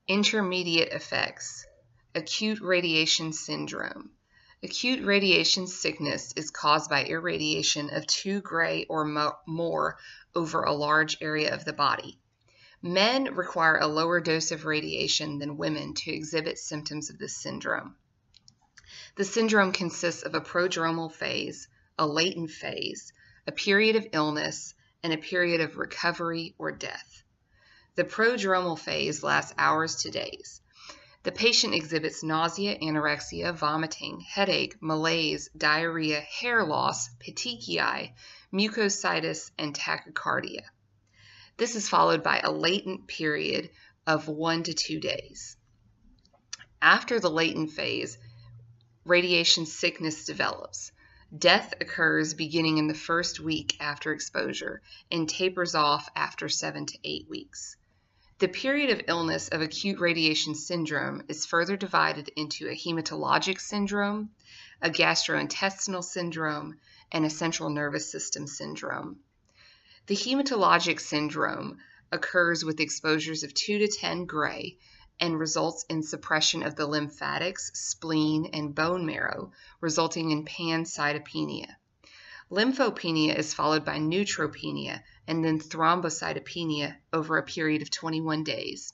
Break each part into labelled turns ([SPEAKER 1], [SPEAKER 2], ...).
[SPEAKER 1] Intermediate effects. Acute radiation syndrome. Acute radiation sickness is caused by irradiation of 2 gray or more over a large area of the body. Men require a lower dose of radiation than women to exhibit symptoms of this syndrome. The syndrome consists of a prodromal phase, a latent phase, a period of illness, and a period of recovery or death. The prodromal phase lasts hours to days. The patient exhibits nausea, anorexia, vomiting, headache, malaise, diarrhea, hair loss, petechiae, mucositis, and tachycardia. This is followed by a latent period of 1 to 2 days. After the latent phase, radiation sickness develops. Death occurs beginning in the first week after exposure and tapers off after 7 to 8 weeks. The period of illness of acute radiation syndrome is further divided into a hematologic syndrome, a gastrointestinal syndrome, and a central nervous system syndrome. The hematologic syndrome occurs with exposures of 2 to 10 gray and results in suppression of the lymphatics, spleen, and bone marrow, resulting in pancytopenia. Lymphopenia is followed by neutropenia and then thrombocytopenia over a period of 21 days.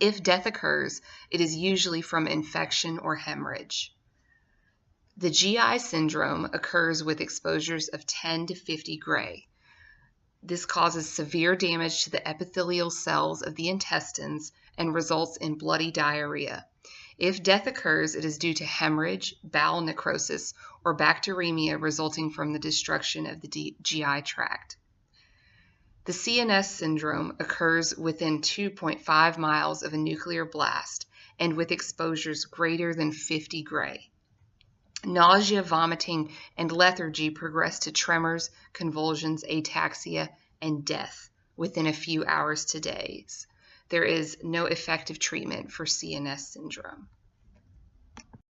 [SPEAKER 1] If death occurs, it is usually from infection or hemorrhage. The GI syndrome occurs with exposures of 10 to 50 gray. This causes severe damage to the epithelial cells of the intestines and results in bloody diarrhea. If death occurs, it is due to hemorrhage, bowel necrosis, or bacteremia resulting from the destruction of the GI tract. The CNS syndrome occurs within 2.5 miles of a nuclear blast and with exposures greater than 50 gray. Nausea, vomiting, and lethargy progress to tremors, convulsions, ataxia, and death within a few hours to days. There is no effective treatment for CNS syndrome.